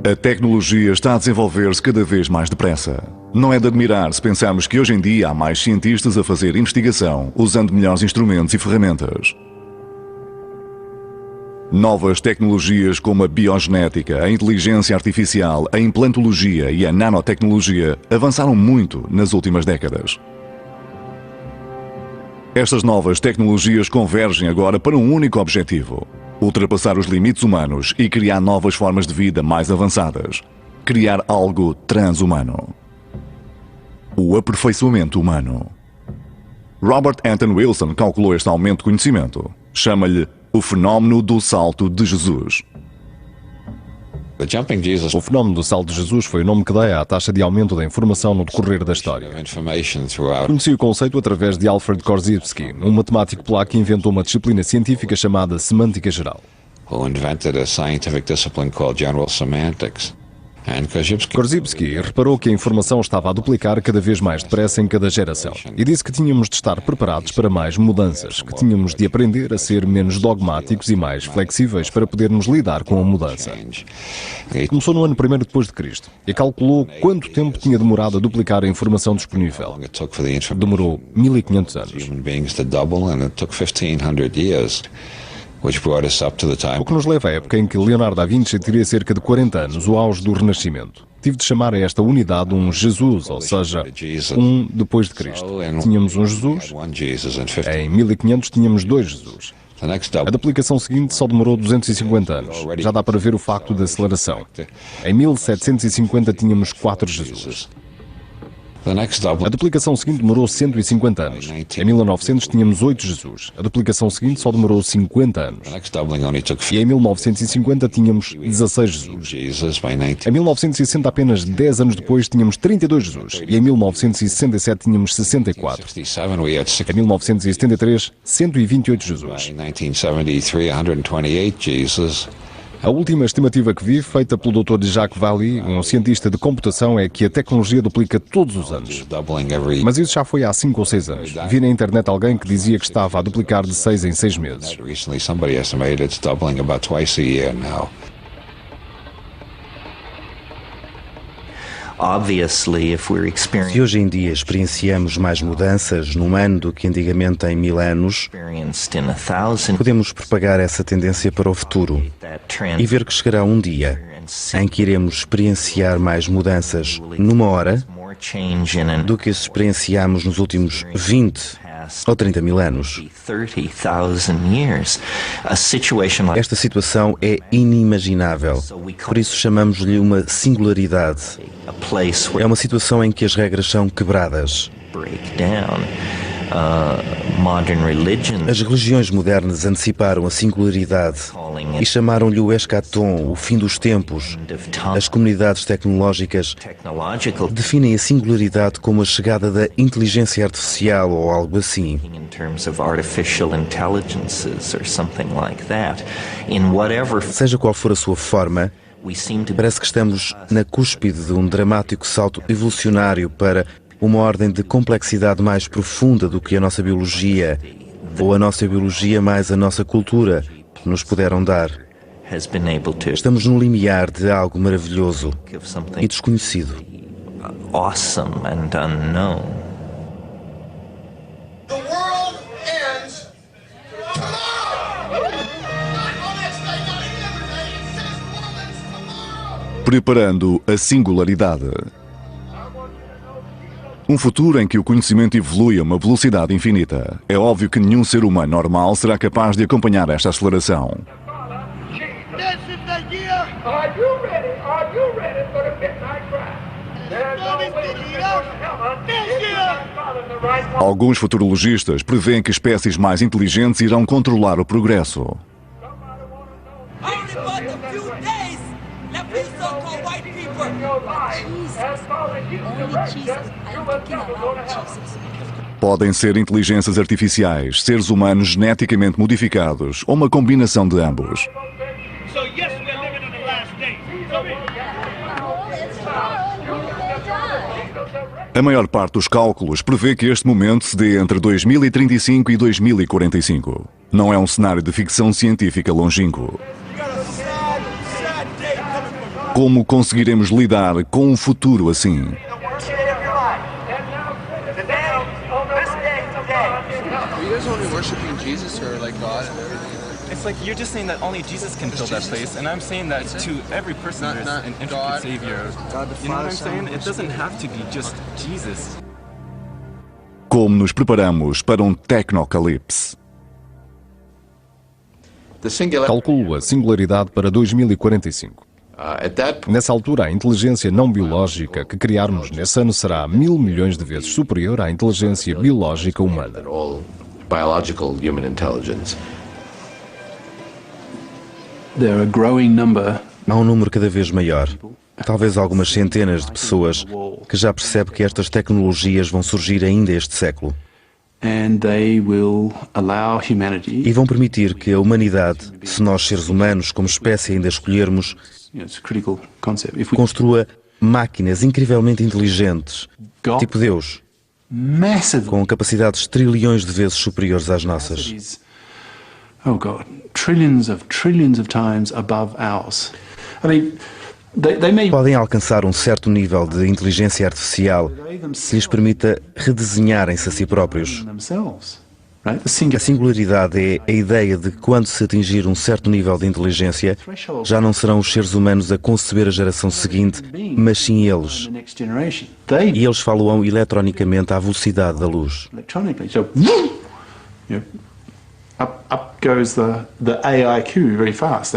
A tecnologia está a desenvolver-se cada vez mais depressa. Não é de admirar se pensarmos que hoje em dia há mais cientistas a fazer investigação usando melhores instrumentos e ferramentas. Novas tecnologias como a biogenética, a inteligência artificial, a implantologia e a nanotecnologia avançaram muito nas últimas décadas. Estas novas tecnologias convergem agora para um único objetivo: ultrapassar os limites humanos e criar novas formas de vida mais avançadas. Criar algo transhumano. O aperfeiçoamento humano. Robert Anton Wilson calculou este aumento de conhecimento. Chama-lhe o fenómeno do salto de Jesus. O fenómeno do salto de Jesus foi o nome que dei à taxa de aumento da informação no decorrer da história. Conheci o conceito através de Alfred Korzybski, um matemático polaco que inventou uma disciplina científica chamada semântica geral. Korzybski reparou que a informação estava a duplicar cada vez mais depressa em cada geração e disse que tínhamos de estar preparados para mais mudanças, que tínhamos de aprender a ser menos dogmáticos e mais flexíveis para podermos lidar com a mudança. Começou no ano 1º depois de Cristo e calculou quanto tempo tinha demorado a duplicar a informação disponível. Demorou 1500 anos. O que nos leva à época em que Leonardo da Vinci teria cerca de 40 anos, o auge do Renascimento. Tive de chamar a esta unidade um Jesus, ou seja, um depois de Cristo. Tínhamos um Jesus, em 1500 tínhamos dois Jesus. A duplicação seguinte só demorou 250 anos. Já dá para ver o facto da aceleração. Em 1750 tínhamos 4 Jesus. A duplicação seguinte demorou 150 anos. Em 1900 tínhamos 8 Jesus. A duplicação seguinte só demorou 50 anos. E em 1950 tínhamos 16 Jesus. Em 1960, apenas 10 anos depois, tínhamos 32 Jesus. E em 1967 tínhamos 64. Em 1973, 128 Jesus. A última estimativa que vi, feita pelo Dr. Jacques Vallée, um cientista de computação, é que a tecnologia duplica todos os anos. Mas isso já foi há 5 ou 6 anos. Vi na internet alguém que dizia que estava a duplicar de 6 em 6 meses. Se hoje em dia experienciamos mais mudanças num ano do que antigamente em 1000 anos, podemos propagar essa tendência para o futuro e ver que chegará um dia em que iremos experienciar mais mudanças numa hora do que experienciamos nos últimos 20 ou 30 mil anos. Esta situação é inimaginável, por isso chamamos-lhe uma singularidade. É uma situação em que as regras são quebradas. As religiões modernas anteciparam a singularidade e chamaram-lhe o eschaton, o fim dos tempos. As comunidades tecnológicas definem a singularidade como a chegada da inteligência artificial ou algo assim. Seja qual for a sua forma, parece que estamos na cúspide de um dramático salto evolucionário para uma ordem de complexidade mais profunda do que a nossa biologia, ou a nossa biologia mais a nossa cultura, nos puderam dar. Estamos no limiar de algo maravilhoso e desconhecido. Preparando a singularidade. Um futuro em que o conhecimento evolui a uma velocidade infinita. É óbvio que nenhum ser humano normal será capaz de acompanhar esta aceleração. Alguns futurologistas prevêem que espécies mais inteligentes irão controlar o progresso. Podem ser inteligências artificiais, seres humanos geneticamente modificados ou uma combinação de ambos. A maior parte dos cálculos prevê que este momento se dê entre 2035 e 2045. Não é um cenário de ficção científica longínquo. Como conseguiremos lidar com um futuro assim? It's like you're just saying that only Jesus can fill that place, and I'm saying that to every person there's an intricate Savior. You know what I'm saying? It doesn't have to be just Jesus. Como nos preparamos para um tecnocalipse? Calculo a singularidade para 2045. Nessa altura, a inteligência não biológica que criarmos nesse ano será 1.000 milhões de vezes superior à inteligência biológica humana. Há um número cada vez maior, talvez algumas centenas de pessoas, que já percebe que estas tecnologias vão surgir ainda este século. E vão permitir que a humanidade, se nós seres humanos como espécie ainda escolhermos, construa máquinas incrivelmente inteligentes, tipo Deus, com capacidades trilhões de vezes superiores às nossas. Oh God, trillions of times above ours. I mean, Podem alcançar um certo nível de inteligência artificial que lhes permita redesenharem-se a si próprios. A singularidade é a ideia de que quando se atingir um certo nível de inteligência, já não serão os seres humanos a conceber a geração seguinte, mas sim eles. E eles falam eletronicamente à velocidade da luz.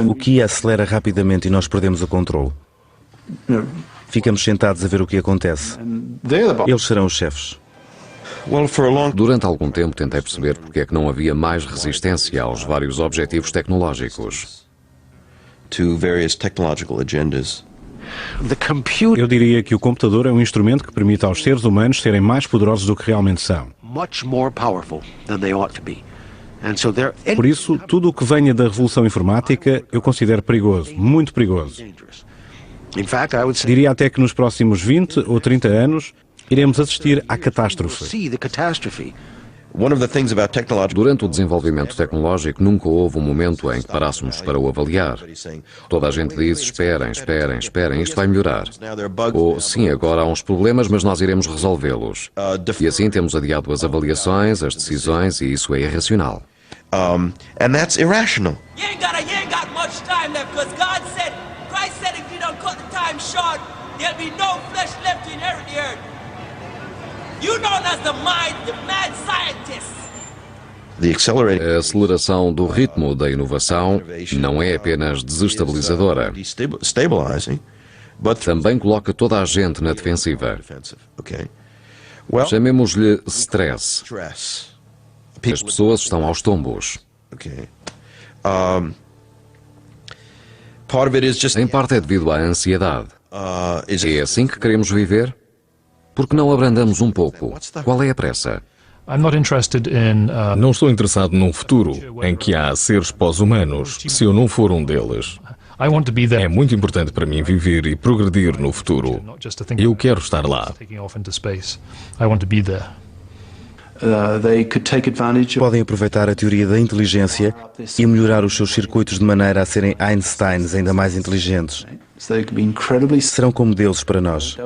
O que acelera rapidamente e nós perdemos o controle. Ficamos sentados a ver o que acontece. Eles serão os chefes. Durante algum tempo tentei perceber porque é que não havia mais resistência aos vários objetivos tecnológicos. Eu diria que o computador é um instrumento que permite aos seres humanos serem mais poderosos do que realmente são. Por isso, tudo o que venha da revolução informática eu considero perigoso, muito perigoso. Diria até que nos próximos 20 ou 30 anos iremos assistir à catástrofe. Durante o desenvolvimento tecnológico nunca houve um momento em que parássemos para o avaliar. Toda a gente diz, esperem, isto vai melhorar. Ou, sim, agora há uns problemas, mas nós iremos resolvê-los. E assim temos adiado as avaliações, as decisões, e isso é irracional. And that's irrational. You ain't got much time left, because God said, Christ said if you don't cut the time short, there'll be no flesh left to inherit the earth. You known as the mad scientist. A aceleração do ritmo da inovação não é apenas desestabilizadora, também coloca toda a gente na defensiva. Chamemos-lhe stress. As pessoas estão aos tombos. Em parte é devido à ansiedade. É assim que queremos viver? Por que não abrandamos um pouco? Qual é a pressa? Não estou interessado num futuro em que há seres pós-humanos, se eu não for um deles. É muito importante para mim viver e progredir no futuro. Eu quero estar lá. Podem aproveitar a teoria da inteligência e melhorar os seus circuitos de maneira a serem Einsteins ainda mais inteligentes. Serão como deuses para nós,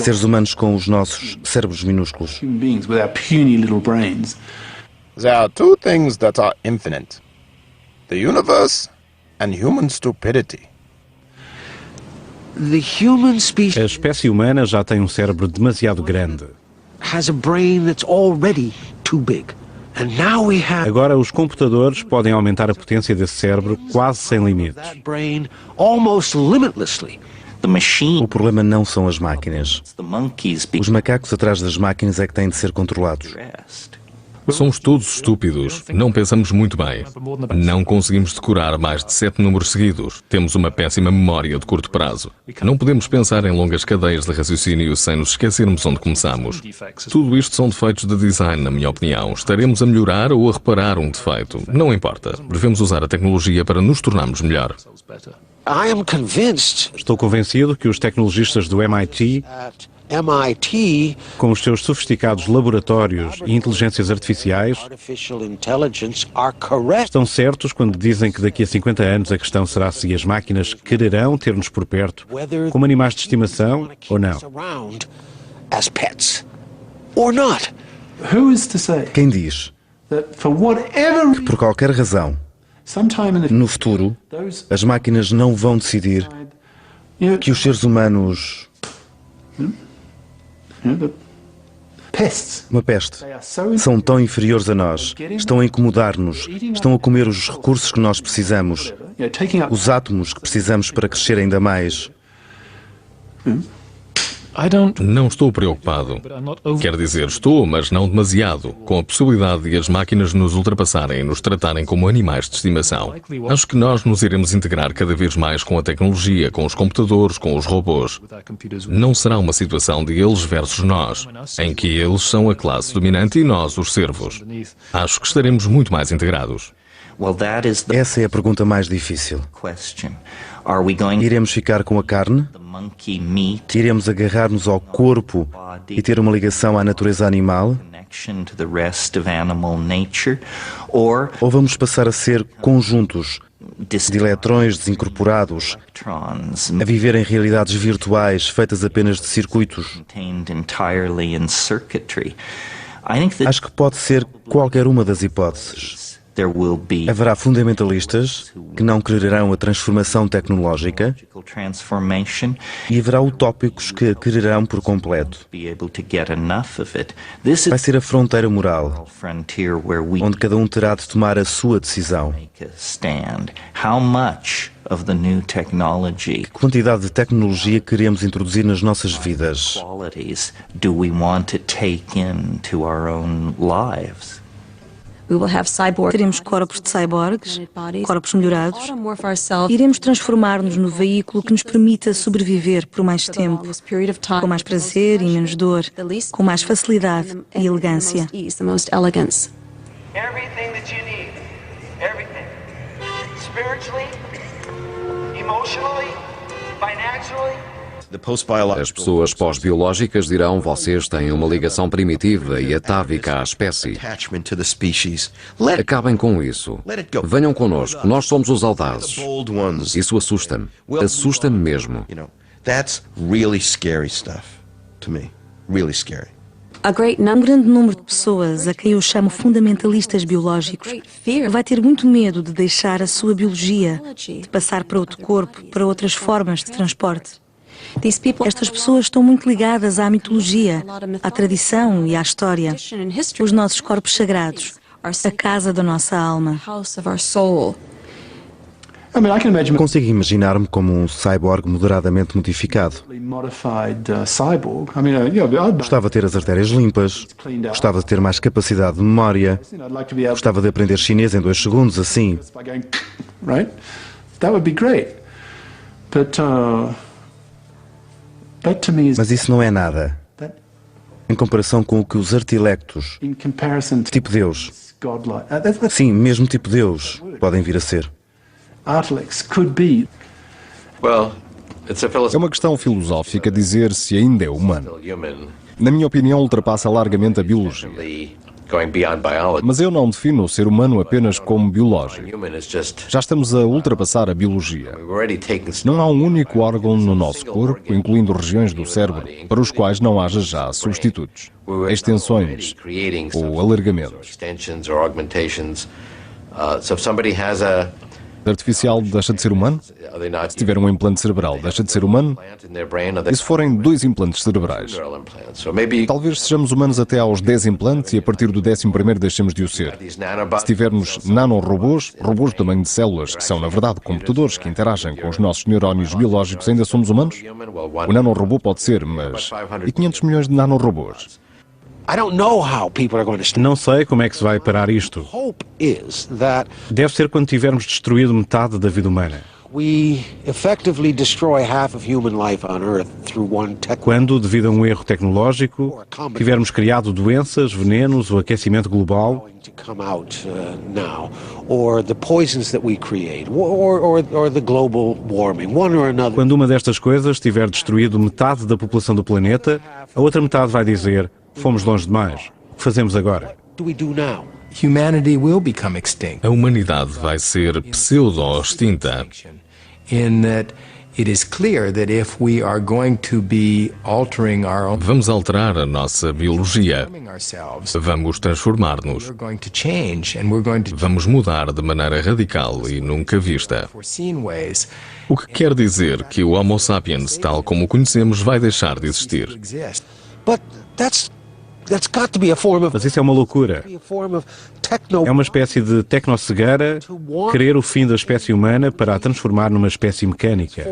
seres humanos com os nossos cérebros minúsculos. There are two things that are infinite: the universe and human stupidity. A espécie humana já tem um cérebro demasiado grande. Agora os computadores podem aumentar a potência desse cérebro quase sem limites. O problema não são as máquinas. Os macacos atrás das máquinas é que têm de ser controlados. Somos todos estúpidos, não pensamos muito bem. Não conseguimos decorar mais de 7 números seguidos. Temos uma péssima memória de curto prazo. Não podemos pensar em longas cadeias de raciocínio sem nos esquecermos onde começamos. Tudo isto são defeitos de design, na minha opinião. Estaremos a melhorar ou a reparar um defeito. Não importa. Devemos usar a tecnologia para nos tornarmos melhor. Estou convencido que os tecnologistas do MIT MIT, com os seus sofisticados laboratórios e inteligências artificiais, estão certos quando dizem que daqui a 50 anos a questão será se as máquinas quererão ter-nos por perto, como animais de estimação ou não. Quem diz que por qualquer razão, no futuro, as máquinas não vão decidir que os seres humanos... Uma peste. São tão inferiores a nós, estão a incomodar-nos, estão a comer os recursos que nós precisamos, os átomos que precisamos para crescer ainda mais. Não estou preocupado. Quer dizer, estou, mas não demasiado, com a possibilidade de as máquinas nos ultrapassarem e nos tratarem como animais de estimação. Acho que nós nos iremos integrar cada vez mais com a tecnologia, com os computadores, com os robôs. Não será uma situação de eles versus nós, em que eles são a classe dominante e nós os servos. Acho que estaremos muito mais integrados. Essa é a pergunta mais difícil. Iremos ficar com a carne? Iremos agarrar-nos ao corpo e ter uma ligação à natureza animal? Ou vamos passar a ser conjuntos de eletrões desincorporados, a viver em realidades virtuais feitas apenas de circuitos? Acho que pode ser qualquer uma das hipóteses. Haverá fundamentalistas que não quererão a transformação tecnológica e haverá utópicos que a quererão por completo. Vai ser a fronteira moral, onde cada um terá de tomar a sua decisão. Que quantidade de tecnologia queremos introduzir nas nossas vidas? Teremos corpos de cyborgs, corpos melhorados. Iremos transformar-nos no veículo que nos permita sobreviver por mais tempo, com mais prazer e menos dor, com mais facilidade e elegância. As pessoas pós-biológicas dirão: vocês têm uma ligação primitiva e atávica à espécie. Acabem com isso. Venham connosco, nós somos os audazes. Isso assusta-me. Assusta-me mesmo. Um grande número de pessoas, a quem eu chamo fundamentalistas biológicos, vai ter muito medo de deixar a sua biologia, de passar para outro corpo, para outras formas de transporte. Estas pessoas estão muito ligadas à mitologia, à tradição e à história, os nossos corpos sagrados, a casa da nossa alma. Consigo imaginar-me como um cyborg moderadamente modificado. Gostava de ter as artérias limpas, gostava de ter mais capacidade de memória, gostava de aprender chinês em 2 segundos, assim. Mas isso não é nada, em comparação com o que os artilectos, tipo Deus, sim, mesmo tipo Deus, podem vir a ser. É uma questão filosófica dizer se ainda é humano. Na minha opinião, ultrapassa largamente a biologia. Mas eu não defino o ser humano apenas como biológico. Já estamos a ultrapassar a biologia. Não há um único órgão no nosso corpo, incluindo regiões do cérebro, para os quais não haja já substitutos, extensões ou alargamentos. Artificial deixa de ser humano? Se tiver um implante cerebral, deixa de ser humano? E se forem 2 implantes cerebrais? Talvez sejamos humanos até aos 10 implantes e a partir do 11º deixemos de o ser. Se tivermos nanorobôs, robôs do tamanho de células, que são na verdade computadores que interagem com os nossos neurónios biológicos, ainda somos humanos? O nanorobô pode ser, mas... E 500 milhões de nanorobôs? Não sei como é que se vai parar isto. Deve ser quando tivermos destruído metade da vida humana. Quando, devido a um erro tecnológico, tivermos criado doenças, venenos, o aquecimento global, quando uma destas coisas tiver destruído metade da população do planeta, a outra metade vai dizer: fomos longe demais. O que fazemos agora? A humanidade vai ser pseudo-extinta. Vamos alterar a nossa biologia. Vamos transformar-nos. Vamos mudar de maneira radical e nunca vista. O que quer dizer que o Homo sapiens, tal como o conhecemos, vai deixar de existir. Mas isso é uma loucura. É uma espécie de tecnocegueira querer o fim da espécie humana para a transformar numa espécie mecânica.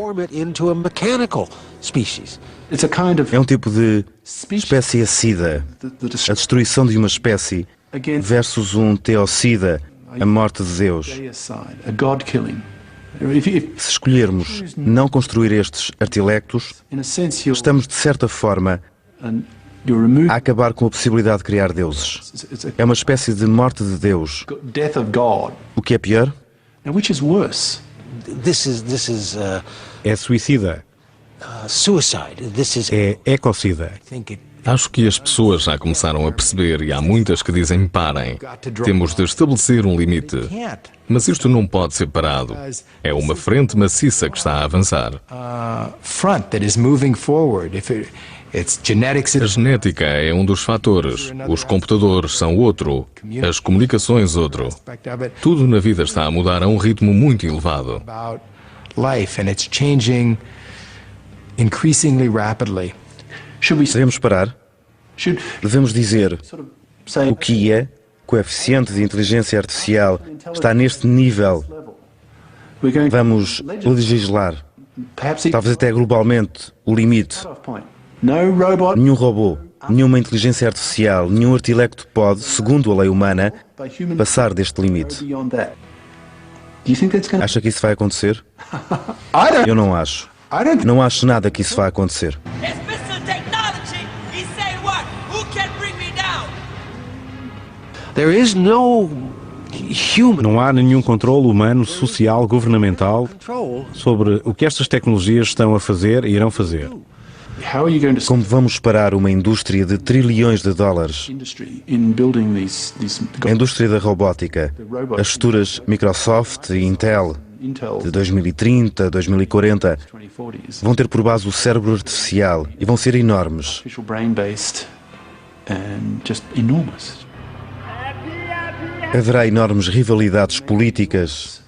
É um tipo de espécie acida, a destruição de uma espécie versus um teocida, a morte de Deus. Se escolhermos não construir estes artilectos, estamos, de certa forma, a acabar com a possibilidade de criar deuses. É uma espécie de morte de Deus. O que é pior? É suicida. É ecocida. Acho que as pessoas já começaram a perceber e há muitas que dizem: parem, temos de estabelecer um limite. Mas isto não pode ser parado. É uma frente maciça que está a avançar. A genética é um dos fatores, os computadores são outro, as comunicações outro. Tudo na vida está a mudar a um ritmo muito elevado. Devemos parar? Devemos dizer: o QIA, coeficiente de inteligência artificial, está neste nível. Vamos legislar, talvez até globalmente, o limite. Nenhum robô, nenhuma inteligência artificial, nenhum artilecto pode, segundo a lei humana, passar deste limite. Acha que isso vai acontecer? Eu não acho. Não acho nada que isso vai acontecer. Não há nenhum controle humano, social, governamental sobre o que estas tecnologias estão a fazer e irão fazer. Como vamos parar uma indústria de trilhões de dólares? A indústria da robótica, as futuras Microsoft e Intel de 2030, 2040 vão ter por base o cérebro artificial e vão ser enormes. Haverá enormes rivalidades políticas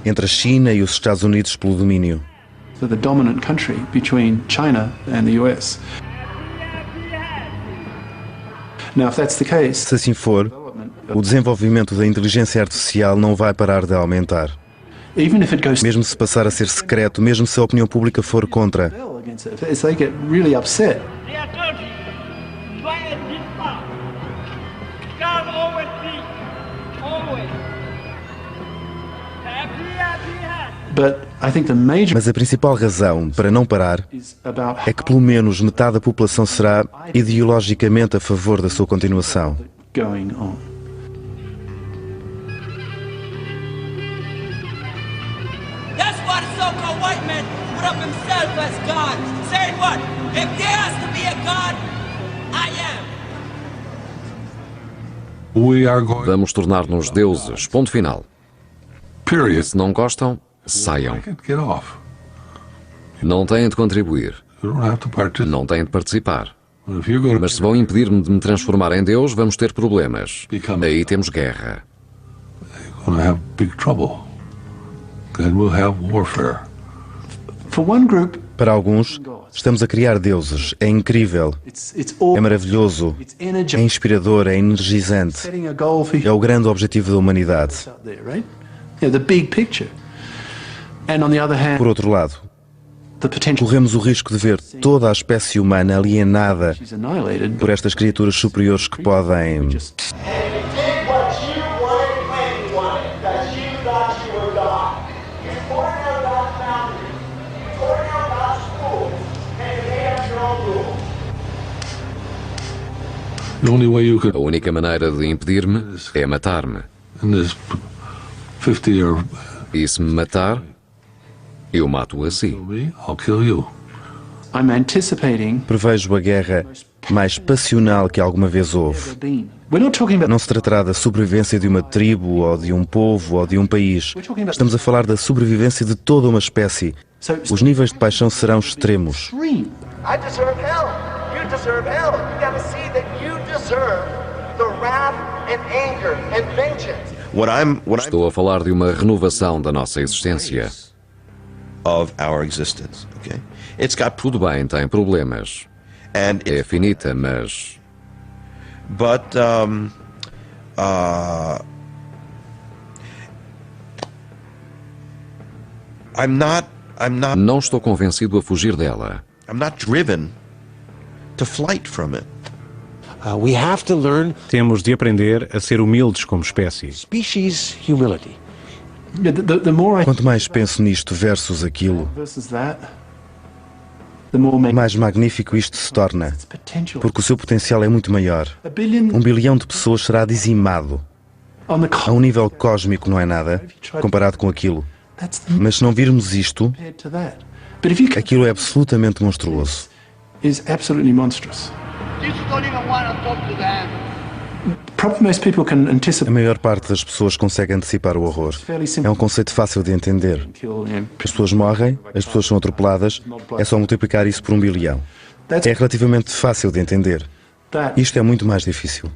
entre a China e os Estados Unidos pelo domínio. The dominant country between China and the US. Now, if that's the case, se assim for, o desenvolvimento da inteligência artificial não vai parar de aumentar. Mesmo se passar a ser secreto, mesmo se a opinião pública for contra. Mas a principal razão para não parar é que pelo menos metade da população será ideologicamente a favor da sua continuação. Vamos tornar-nos deuses. Ponto final. Se não gostam, saiam. Não têm de contribuir. Não têm de participar. Mas se vão impedir-me de me transformar em Deus, vamos ter problemas. Aí temos guerra. Para alguns, estamos a criar deuses. É incrível. É maravilhoso. É inspirador. É energizante. É o grande objetivo da humanidade. Por outro lado, corremos o risco de ver toda a espécie humana alienada por estas criaturas superiores que podem... A única maneira de impedir-me é matar-me. E se me matar, eu mato a si. Prevejo a guerra mais passional que alguma vez houve. Não se tratará da sobrevivência de uma tribo, ou de um povo, ou de um país. Estamos a falar da sobrevivência de toda uma espécie. Os níveis de paixão serão extremos. Estou a falar de uma renovação da nossa existência. Tudo bem, tem problemas. É finita, mas... Não estou convencido a fugir dela. Temos de aprender a ser humildes como espécie. Quanto mais penso nisto versus aquilo, mais magnífico isto se torna, porque o seu potencial é muito maior. 1 bilhão de pessoas será dizimado. A um nível cósmico não é nada, comparado com aquilo. Mas se não virmos isto, aquilo é absolutamente monstruoso. A maior parte das pessoas consegue antecipar o horror. É um conceito fácil de entender. As pessoas morrem, as pessoas são atropeladas, é só multiplicar isso por 1 bilhão. É relativamente fácil de entender. Isto é muito mais difícil.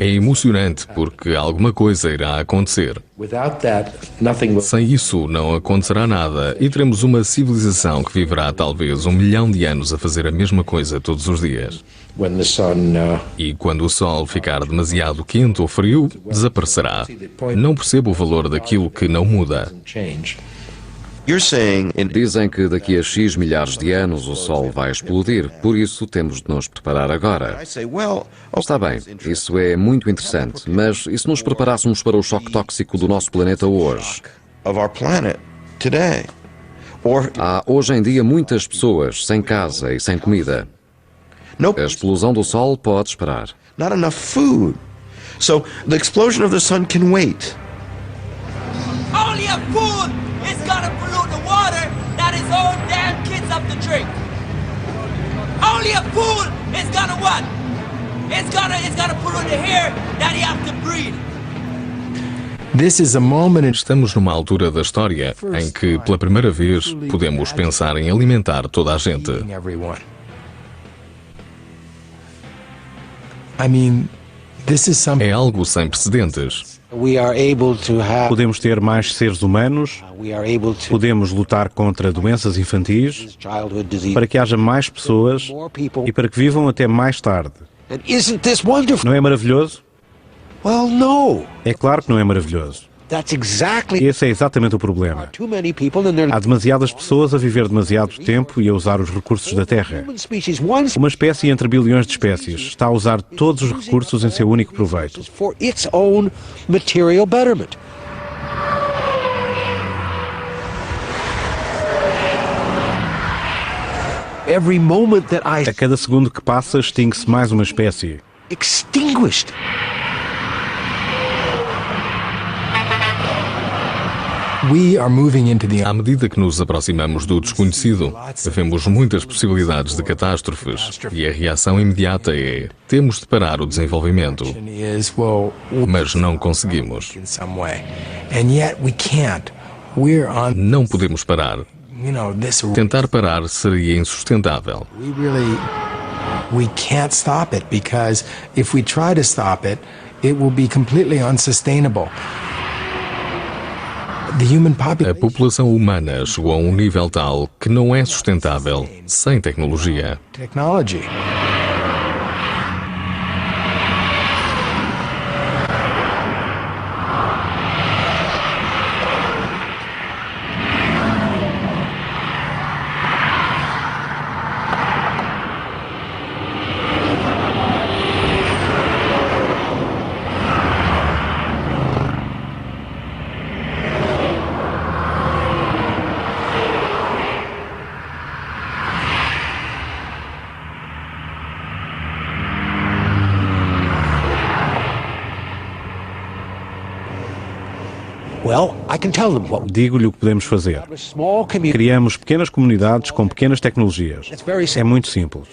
É emocionante porque alguma coisa irá acontecer. Sem isso, não acontecerá nada e teremos uma civilização que viverá talvez 1 milhão de anos a fazer a mesma coisa todos os dias. E quando o sol ficar demasiado quente ou frio, desaparecerá. Não percebo o valor daquilo que não muda. Dizem que daqui a X milhares de anos o Sol vai explodir, por isso temos de nos preparar agora. Está bem, isso é muito interessante, mas e se nos preparássemos para o choque tóxico do nosso planeta hoje? Há hoje em dia muitas pessoas sem casa e sem comida. A explosão do Sol pode esperar. Not enough food. So the explosion of the sun can wait. Only a fool is gonna pollute the water that his own damn kids have to drink. Only a fool is gonna what? It's gonna pollute the air that he have to breathe. Estamos numa altura da história em que, pela primeira vez, podemos pensar em alimentar toda a gente. É algo sem precedentes. Podemos ter mais seres humanos, podemos lutar contra doenças infantis, para que haja mais pessoas e para que vivam até mais tarde. Não é maravilhoso? É claro que não é maravilhoso. Esse é exatamente o problema. Há demasiadas pessoas a viver demasiado tempo e a usar os recursos da Terra. Uma espécie entre bilhões de espécies está a usar todos os recursos em seu único proveito. A cada segundo que passa, extingue-se mais uma espécie. À medida que nos aproximamos do desconhecido, vemos muitas possibilidades de catástrofes e a reação imediata é: temos de parar o desenvolvimento. Mas não conseguimos. Não podemos parar. Tentar parar seria insustentável. We can't stop it because if we try to stop it, it will be completely unsustainable. A população humana chegou a um nível tal que não é sustentável sem tecnologia. Digo-lhe o que podemos fazer. Criamos pequenas comunidades com pequenas tecnologias. É muito simples.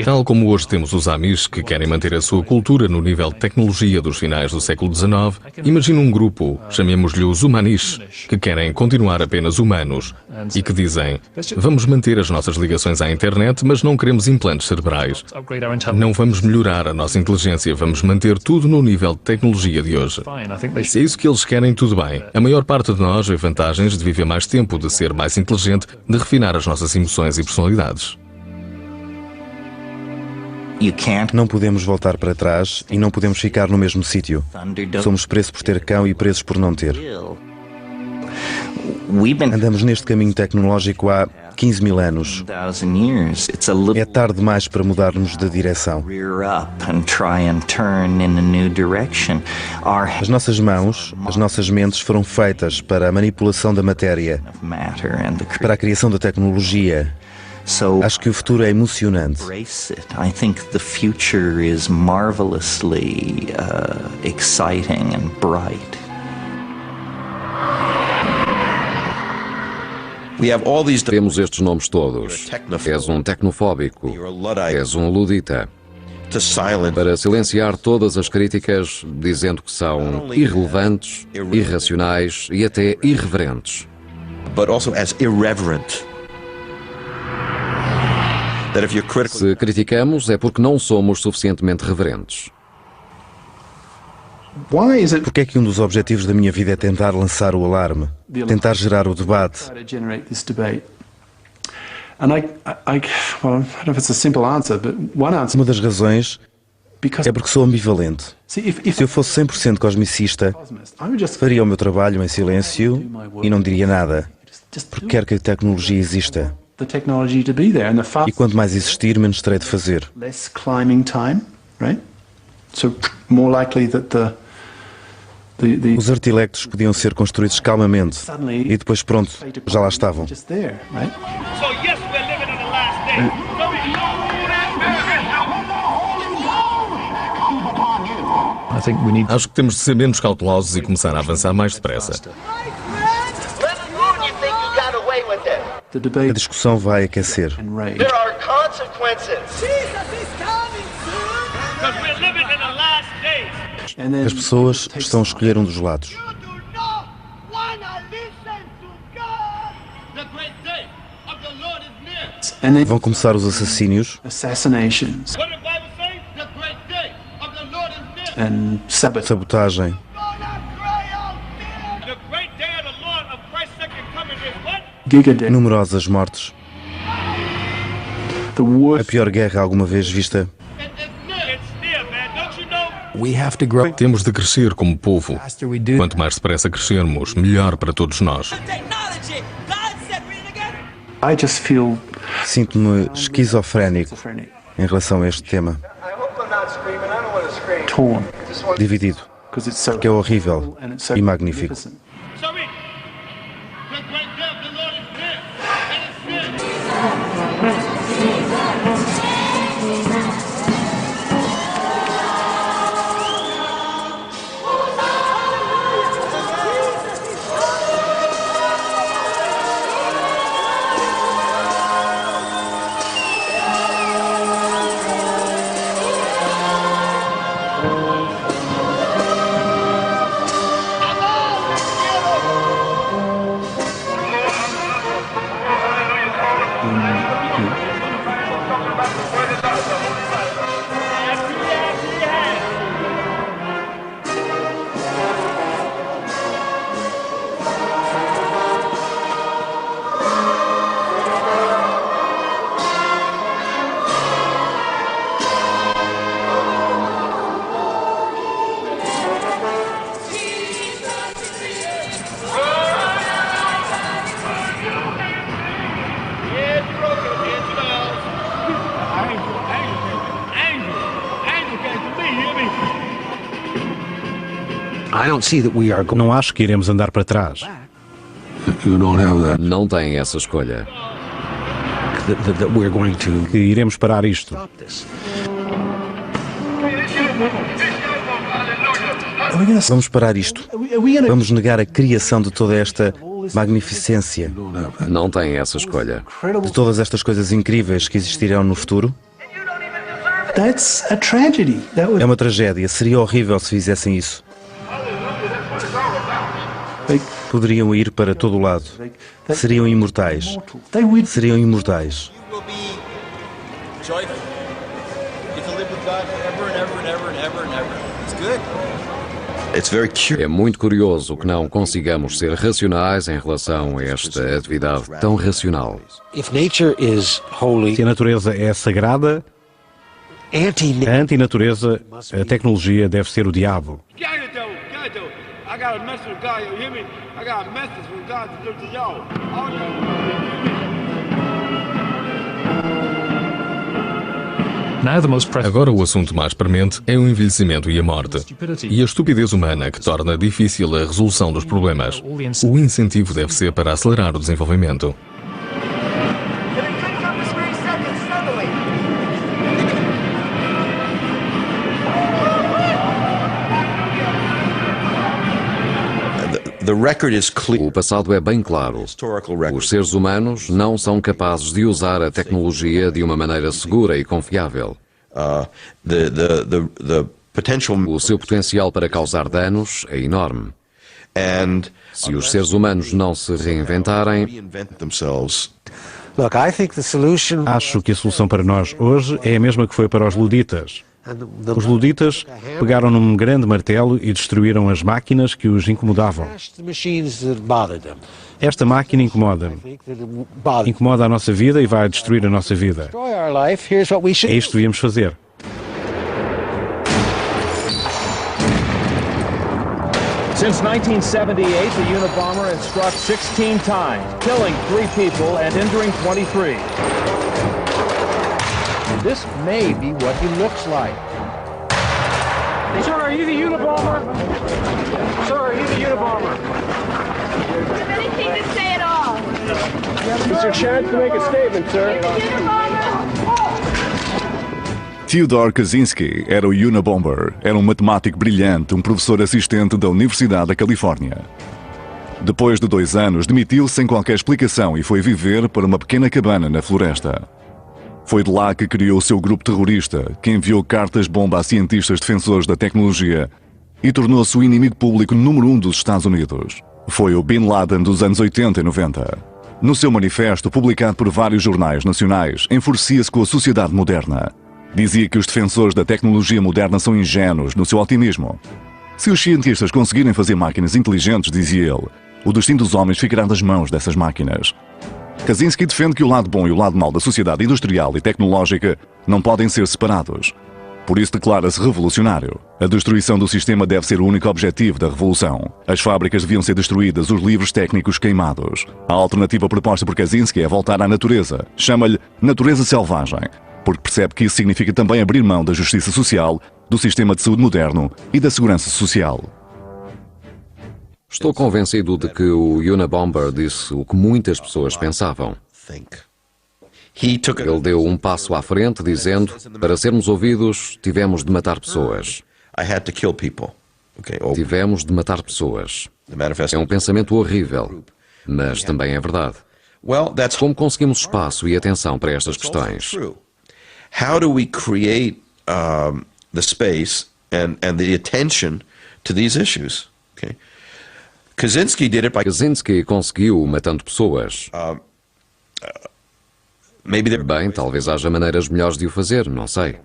Tal como hoje temos os Amish que querem manter a sua cultura no nível de tecnologia dos finais do século XIX, imagina um grupo, chamemos-lhe os Humanish, que querem continuar apenas humanos e que dizem: vamos manter as nossas ligações à internet, mas não queremos implantes cerebrais. Não vamos melhorar a nossa inteligência, vamos manter tudo no nível de tecnologia de hoje. Se é isso que eles querem, tudo bem. A maior parte de nós vê vantagens de viver mais tempo, de ser mais inteligente, de refinar as nossas emoções e personalidades. Não podemos voltar para trás e não podemos ficar no mesmo sítio. Somos presos por ter cão e presos por não ter. Andamos neste caminho tecnológico há 15 mil anos. É tarde demais para mudarmos de direção. As nossas mãos, as nossas mentes foram feitas para a manipulação da matéria, para a criação da tecnologia. Acho que o futuro é emocionante. I think the future is marvelously exciting and bright. Temos estes nomes todos. És um tecnofóbico. És um ludita. Para silenciar todas as críticas, dizendo que são irrelevantes, irracionais e até irreverentes. But also as irreverent. Se criticamos, é porque não somos suficientemente reverentes. Porque é que um dos objetivos da minha vida é tentar lançar o alarme, tentar gerar o debate? Uma das razões é porque sou ambivalente. Se eu fosse 100% cosmicista, faria o meu trabalho em silêncio e não diria nada, porque quero que a tecnologia exista. E quanto mais existir, menos terei de fazer. Os artilectos podiam ser construídos calmamente e depois, pronto, já lá estavam. Acho que temos de ser menos cautelosos e começar a avançar mais depressa. A discussão vai aquecer. As pessoas estão a escolher um dos lados. Vão começar os assassínios sabotagem. Numerosas mortes. A pior guerra alguma vez vista. Temos de crescer como povo. Quanto mais depressa crescermos, melhor para todos nós. Sinto-me esquizofrénico em relação a este tema. Dividido. Porque é horrível e magnífico. Não acho que iremos andar para trás. Não tem essa escolha. que iremos parar isto. Vamos parar isto. Vamos negar a criação de toda esta magnificência. Não tem essa escolha. De todas estas coisas incríveis que existirão no futuro. É uma tragédia. Seria horrível se fizessem isso. Poderiam ir para todo o lado. Seriam imortais. Seriam imortais. É muito curioso que não consigamos ser racionais em relação a esta atividade tão racional. Se a natureza é sagrada, a antinatureza, a tecnologia deve ser o diabo. Agora o assunto mais premente é o envelhecimento e a morte. E a estupidez humana que torna difícil a resolução dos problemas. O incentivo deve ser para acelerar o desenvolvimento. O passado é bem claro. Os seres humanos não são capazes de usar a tecnologia de uma maneira segura e confiável. O seu potencial para causar danos é enorme. Se os seres humanos não se reinventarem, acho que a solução para nós hoje é a mesma que foi para os luditas. Os luditas pegaram num grande martelo e destruíram as máquinas que os incomodavam. Esta máquina incomoda-me. Incomoda a nossa vida e vai destruir a nossa vida. É isto que devíamos fazer. Since 1978, the Unabomber has struck 16 times, killing 3 people and injuring 23. This may be what he looks like. Sir, are you the Unabomber? Sir, are you the Unabomber? You have anything to say at all? It's your chance to make a statement, sir. Theodore Kaczynski era o Unabomber. Era um matemático brilhante, um professor assistente da Universidade da Califórnia. Depois de 2 anos, demitiu-se sem qualquer explicação e foi viver para uma pequena cabana na floresta. Foi de lá que criou o seu grupo terrorista, que enviou cartas-bomba a cientistas defensores da tecnologia e tornou-se o inimigo público número 1 dos Estados Unidos. Foi o Bin Laden dos anos 80 e 90. No seu manifesto, publicado por vários jornais nacionais, enfurecia-se com a sociedade moderna. Dizia que os defensores da tecnologia moderna são ingênuos no seu otimismo. Se os cientistas conseguirem fazer máquinas inteligentes, dizia ele, o destino dos homens ficará nas mãos dessas máquinas. Kaczynski defende que o lado bom e o lado mau da sociedade industrial e tecnológica não podem ser separados. Por isso declara-se revolucionário. A destruição do sistema deve ser o único objetivo da revolução. As fábricas deviam ser destruídas, os livros técnicos queimados. A alternativa proposta por Kaczynski é voltar à natureza. Chama-lhe natureza selvagem, porque percebe que isso significa também abrir mão da justiça social, do sistema de saúde moderno e da segurança social. Estou convencido de que o Unabomber disse o que muitas pessoas pensavam. Ele deu um passo à frente dizendo, para sermos ouvidos, tivemos de matar pessoas. Tivemos de matar pessoas. É um pensamento horrível, mas também é verdade. Como conseguimos espaço e atenção para estas questões? How do we create the space and the attention to these issues? Okay. Kaczynski conseguiu matando pessoas. Bem, talvez haja maneiras melhores de o fazer, não sei.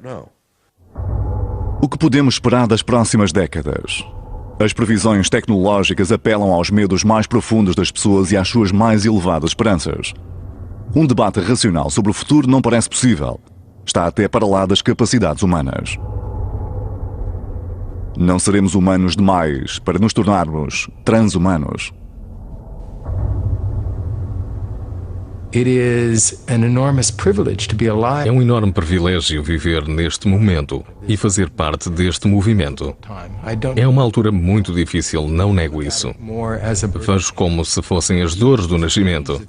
O que podemos esperar das próximas décadas? As previsões tecnológicas apelam aos medos mais profundos das pessoas e às suas mais elevadas esperanças. Um debate racional sobre o futuro não parece possível. Está até para lá das capacidades humanas. Não seremos humanos demais para nos tornarmos transhumanos. É um enorme privilégio viver neste momento e fazer parte deste movimento. É uma altura muito difícil, não nego isso. Vejo como se fossem as dores do nascimento.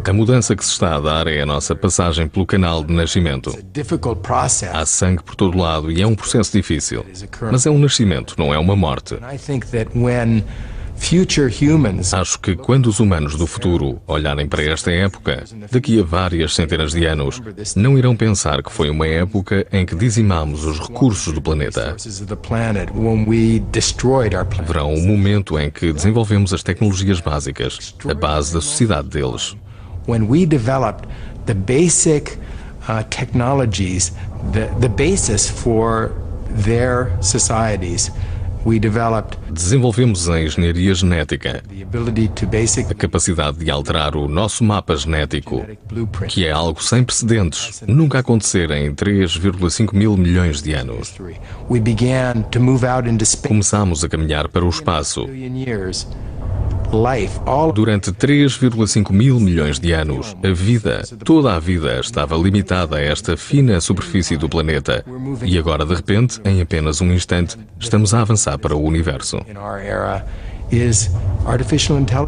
A mudança que se está a dar é a nossa passagem pelo canal de nascimento. Há sangue por todo lado e é um processo difícil. Mas é um nascimento, não é uma morte. Acho que quando os humanos do futuro olharem para esta época, daqui a várias centenas de anos, não irão pensar que foi uma época em que dizimámos os recursos do planeta. Verão um momento em que desenvolvemos as tecnologias básicas, a base da sociedade deles. When we developed the basic technologies, the basis for their societies, desenvolvemos a engenharia genética, a capacidade de alterar o nosso mapa genético, que é algo sem precedentes, nunca acontecer em 3,5 mil milhões de anos. Começámos a caminhar para o espaço. Durante 3,5 mil milhões de anos, a vida, toda a vida, estava limitada a esta fina superfície do planeta. E agora, de repente, em apenas um instante, estamos a avançar para o universo.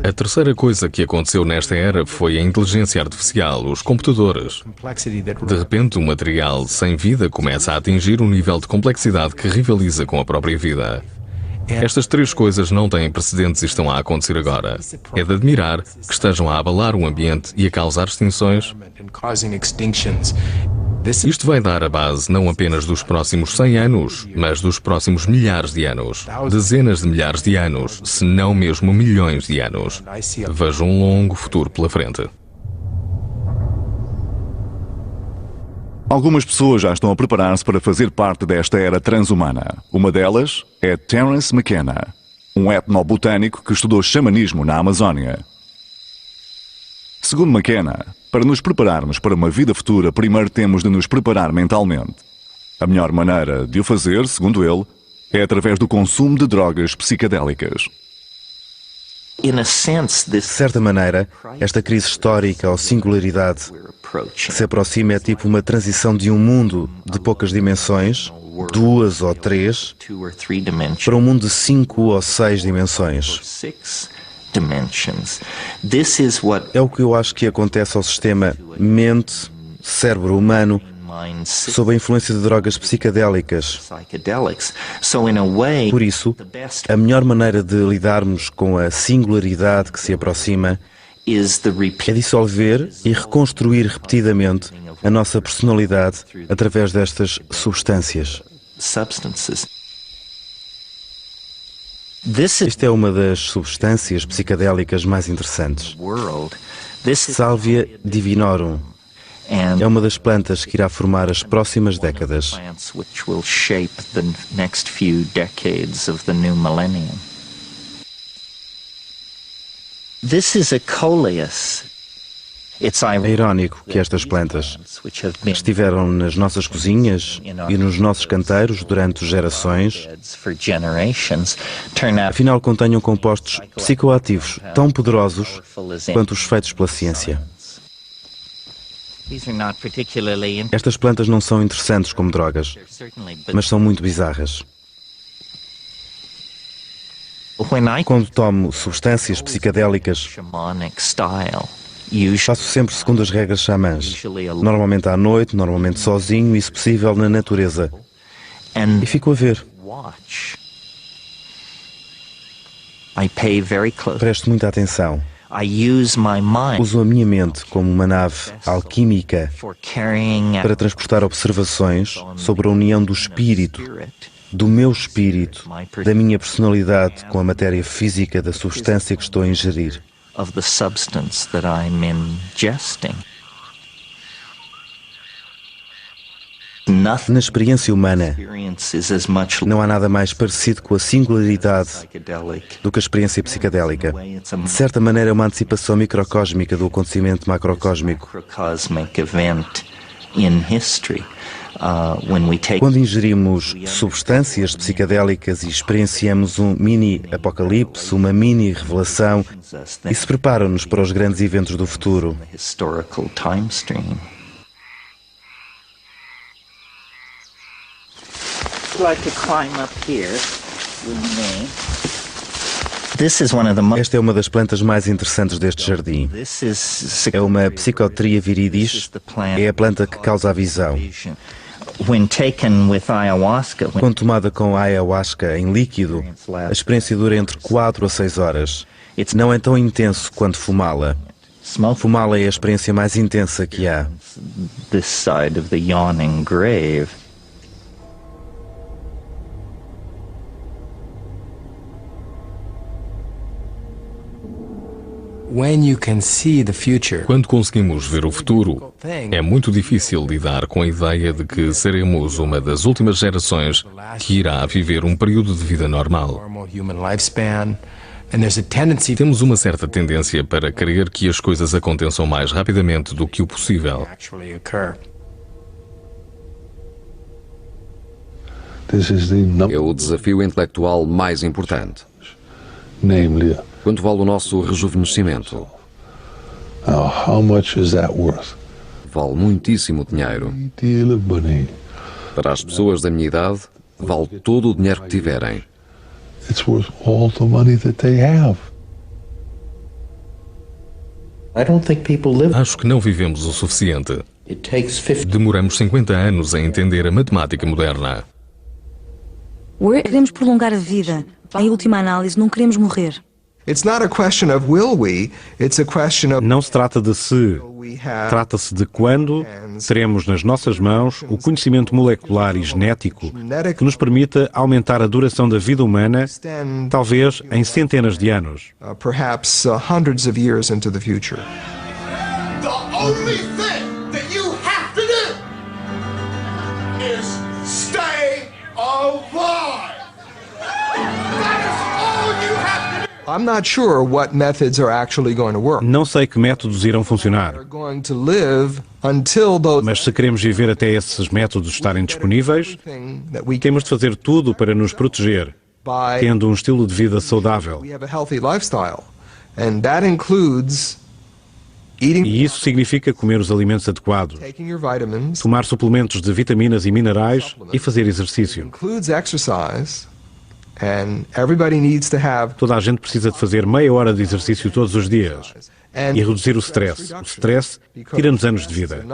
A terceira coisa que aconteceu nesta era foi a inteligência artificial, os computadores. De repente, o material sem vida começa a atingir um nível de complexidade que rivaliza com a própria vida. Estas três coisas não têm precedentes e estão a acontecer agora. É de admirar que estejam a abalar o ambiente e a causar extinções. Isto vai dar a base não apenas dos próximos 100 anos, mas dos próximos milhares de anos. Dezenas de milhares de anos, se não mesmo milhões de anos. Vejo um longo futuro pela frente. Algumas pessoas já estão a preparar-se para fazer parte desta era transhumana. Uma delas é Terence McKenna, um etnobotânico que estudou xamanismo na Amazónia. Segundo McKenna, para nos prepararmos para uma vida futura, primeiro temos de nos preparar mentalmente. A melhor maneira de o fazer, segundo ele, é através do consumo de drogas psicadélicas. De certa maneira, esta crise histórica ou singularidade que se aproxima é tipo uma transição de um mundo de poucas dimensões, 2 ou 3, para um mundo de 5 ou 6 dimensões. É o que eu acho que acontece ao sistema mente-cérebro humano sob a influência de drogas psicadélicas. Por isso, a melhor maneira de lidarmos com a singularidade que se aproxima é dissolver e reconstruir repetidamente a nossa personalidade através destas substâncias. Esta é uma das substâncias psicadélicas mais interessantes. Salvia divinorum. É uma das plantas que irá formar as próximas décadas. É irônico que estas plantas estiveram nas nossas cozinhas e nos nossos canteiros durante gerações, afinal contenham compostos psicoativos tão poderosos quanto os feitos pela ciência. Estas plantas não são interessantes como drogas, mas são muito bizarras. Quando tomo substâncias psicadélicas, faço sempre segundo as regras xamãs, normalmente à noite, normalmente sozinho e, se possível, na natureza. E fico a ver. Presto muita atenção. Uso a minha mente como uma nave alquímica para transportar observações sobre a união do espírito, do meu espírito, da minha personalidade com a matéria física da substância que estou a ingerir. Na experiência humana, não há nada mais parecido com a singularidade do que a experiência psicadélica. De certa maneira, é uma antecipação microcósmica do acontecimento macrocósmico. Quando ingerimos substâncias psicadélicas e experienciamos um mini-apocalipse, uma mini-revelação, isso prepara-nos para os grandes eventos do futuro. Esta é uma das plantas mais interessantes deste jardim. É uma Psychotria viridis, é a planta que causa a visão. Quando tomada com ayahuasca em líquido, a experiência dura entre 4 a 6 horas. Não é tão intenso quanto fumá-la. Fumá-la é a experiência mais intensa que há. This side of the yawning grave. Quando conseguimos ver o futuro, é muito difícil lidar com a ideia de que seremos uma das últimas gerações que irá viver um período de vida normal. Temos uma certa tendência para querer que as coisas aconteçam mais rapidamente do que o possível. É o desafio intelectual mais importante. Quanto vale o nosso rejuvenescimento? Vale muitíssimo dinheiro. Para as pessoas da minha idade, vale todo o dinheiro que tiverem. Acho que não vivemos o suficiente. Demoramos 50 anos a entender a matemática moderna. Queremos prolongar a vida. Em última análise, não queremos morrer. Não se trata de se, trata-se de quando teremos nas nossas mãos o conhecimento molecular e genético que nos permita aumentar a duração da vida humana, talvez em centenas de anos. Não sei que métodos irão funcionar, mas se queremos viver até esses métodos estarem disponíveis, temos de fazer tudo para nos proteger, tendo um estilo de vida saudável. E isso significa comer os alimentos adequados, tomar suplementos de vitaminas e minerais e fazer exercício. Toda a gente precisa de fazer meia hora de exercício todos os dias e reduzir o stress. O stress tira-nos anos de vida.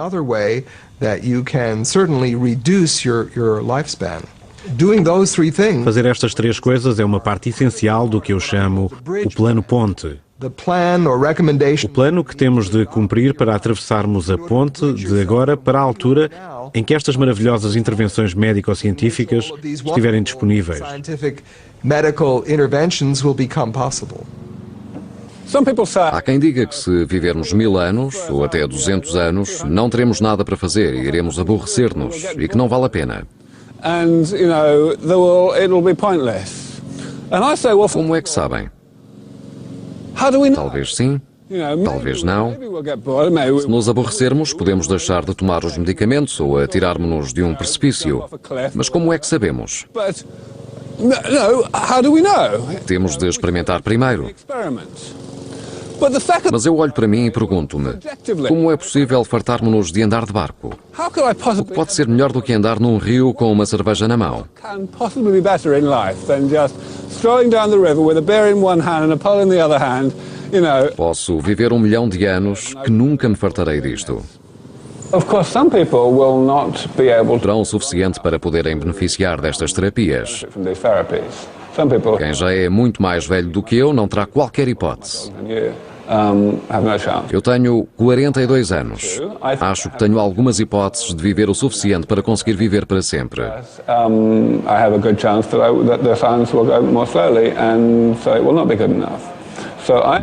Fazer estas 3 coisas é uma parte essencial do que eu chamo o plano ponte. O plano que temos de cumprir para atravessarmos a ponte de agora para a altura em que estas maravilhosas intervenções médico-científicas estiverem disponíveis. Há quem diga que se vivermos 1000 anos ou até 200 anos, não teremos nada para fazer e iremos aborrecer-nos e que não vale a pena. Como é que sabem? Talvez sim, talvez não. Se nos aborrecermos, podemos deixar de tomar os medicamentos ou atirarmos-nos de um precipício. Mas como é que sabemos? Temos de experimentar primeiro. Mas eu olho para mim e pergunto-me, como é possível fartarmos-nos de andar de barco? O que pode ser melhor do que andar num rio com uma cerveja na mão? Posso viver 1 milhão de anos que nunca me fartarei disto. Terão o suficiente para poderem beneficiar destas terapias. Quem já é muito mais velho do que eu não terá qualquer hipótese. Eu tenho 42 anos. Acho que tenho algumas hipóteses de viver o suficiente para conseguir viver para sempre.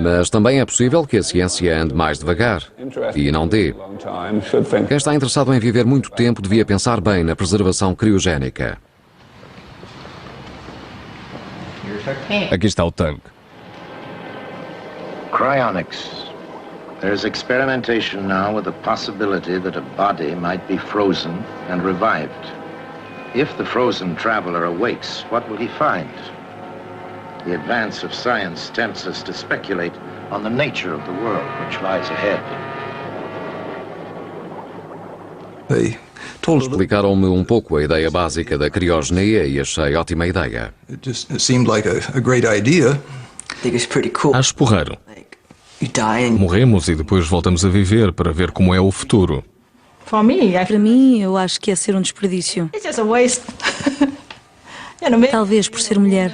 Mas também é possível que a ciência ande mais devagar e não dê. Quem está interessado em viver muito tempo devia pensar bem na preservação criogénica. Aqui está o tanque. Cryonics. There's experimentation now with the possibility that a body might be frozen and revived. If the frozen traveler awakes, what will he find? The advance of science tempts us to speculate on the nature of the world which lies ahead. Explicaram-me um pouco a ideia básica da criogenia e achei ótima ideia. Acho porreiro. Morremos e depois voltamos a viver para ver como é o futuro. Para mim, eu acho que é ser um desperdício. Talvez por ser mulher.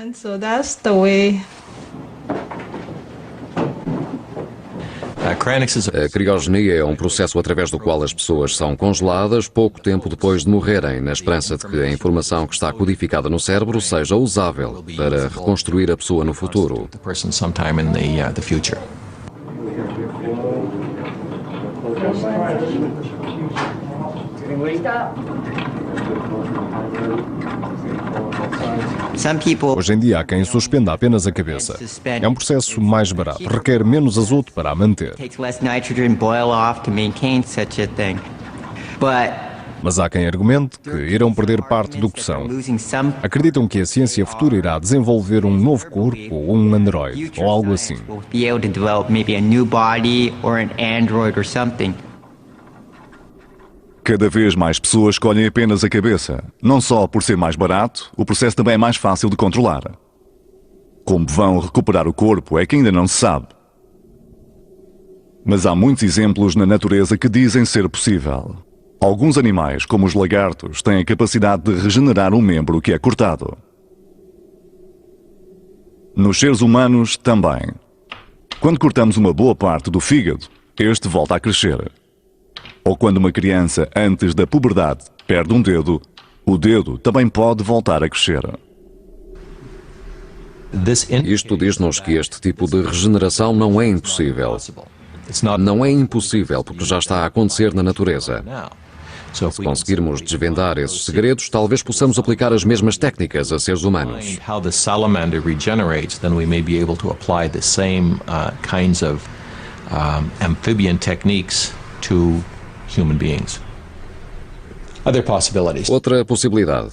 A criogenia é um processo através do qual as pessoas são congeladas pouco tempo depois de morrerem, na esperança de que a informação que está codificada no cérebro seja usável para reconstruir a pessoa no futuro. Hoje em dia há quem suspenda apenas a cabeça. É um processo mais barato, requer menos azoto para a manter. Mas há quem argumente que irão perder parte do que são. Acreditam que a ciência futura irá desenvolver um novo corpo ou um androide, ou algo assim. Cada vez mais pessoas escolhem apenas a cabeça. Não só por ser mais barato, o processo também é mais fácil de controlar. Como vão recuperar o corpo é que ainda não se sabe. Mas há muitos exemplos na natureza que dizem ser possível. Alguns animais, como os lagartos, têm a capacidade de regenerar um membro que é cortado. Nos seres humanos, também. Quando cortamos uma boa parte do fígado, este volta a crescer. Ou quando uma criança, antes da puberdade, perde um dedo, o dedo também pode voltar a crescer. Isto diz-nos que este tipo de regeneração não é impossível. Não é impossível porque já está a acontecer na natureza. Se conseguirmos desvendar esses segredos, talvez possamos aplicar as mesmas técnicas a seres humanos. Outra possibilidade.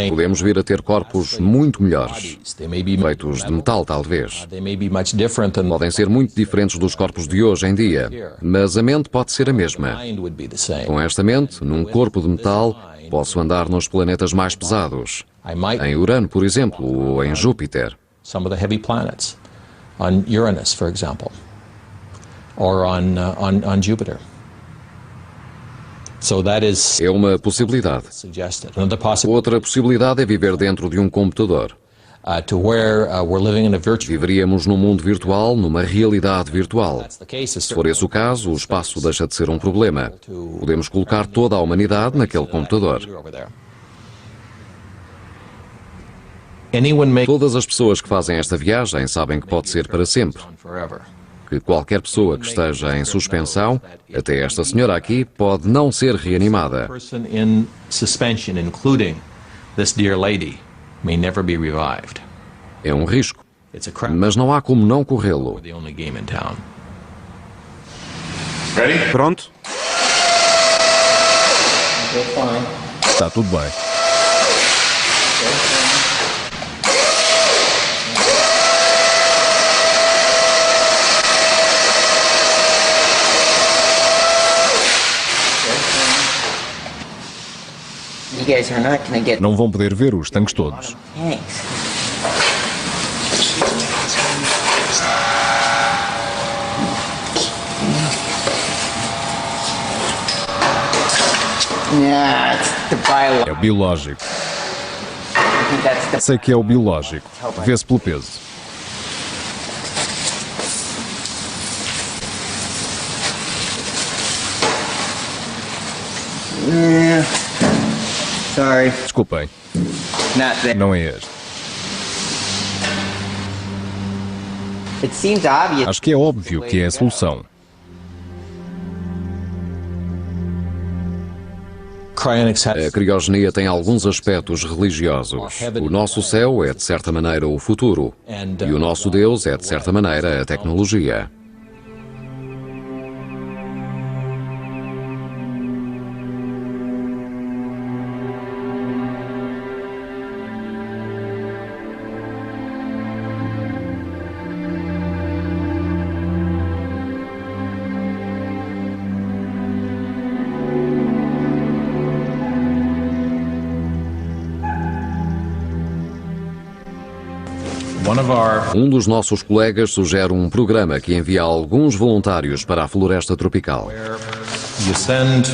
Podemos vir a ter corpos muito melhores, feitos de metal talvez. Podem ser muito diferentes dos corpos de hoje em dia, mas a mente pode ser a mesma. Com esta mente, num corpo de metal, posso andar nos planetas mais pesados. Em Urano, por exemplo, ou em Júpiter. Uranus, por exemplo. Ou on Júpiter. É uma possibilidade. Outra possibilidade é viver dentro de um computador. Viveríamos num mundo virtual, numa realidade virtual. Se for esse o caso, o espaço deixa de ser um problema. Podemos colocar toda a humanidade naquele computador. Todas as pessoas que fazem esta viagem sabem que pode ser para sempre. Que qualquer pessoa que esteja em suspensão, até esta senhora aqui, pode não ser reanimada. É um risco, mas não há como não corrê-lo. Pronto? Está tudo bem. Não vão poder ver os tanques todos. É o biológico. Sei que é o biológico. Vê-se pelo peso. Desculpem. Não é este. Acho que é óbvio que é a solução. A criogenia tem alguns aspectos religiosos. O nosso céu é, de certa maneira, o futuro. E o nosso Deus é, de certa maneira, a tecnologia. Um dos nossos colegas sugere um programa que envia alguns voluntários para a floresta tropical. You send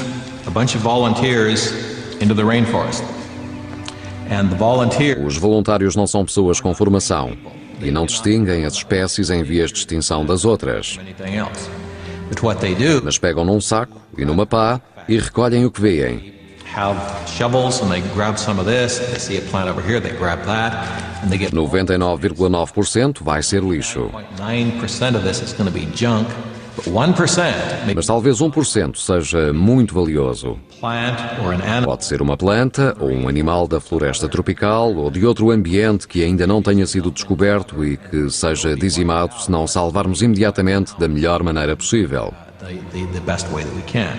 a bunch of volunteers into the rainforest. And the volunteers... Os voluntários não são pessoas com formação e não distinguem as espécies em vias de extinção das outras. Mas pegam num saco e numa pá e recolhem o que veem. Have shovels and they grab some of this, they see a plant over here, they grab that, and they get 99,9% vai ser lixo. 9% of this is going to be junk, but 1%, mas talvez 1% seja muito valioso. Plant or an animal. Pode ser uma planta ou um animal da floresta tropical ou de outro ambiente que ainda não tenha sido descoberto e que seja dizimado se não salvarmos imediatamente da melhor maneira possível. The best way that we can.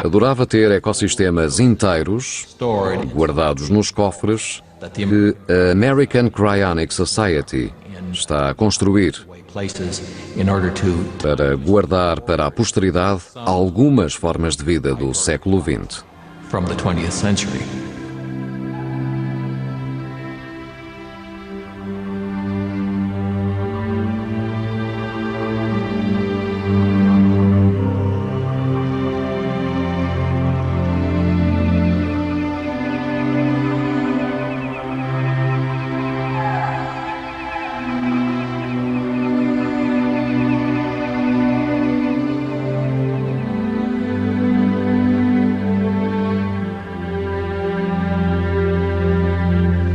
Adorava ter ecossistemas inteiros guardados nos cofres que a American Cryonic Society está a construir para guardar para a posteridade algumas formas de vida do século XX.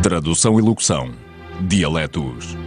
Tradução e locução. Dialetos.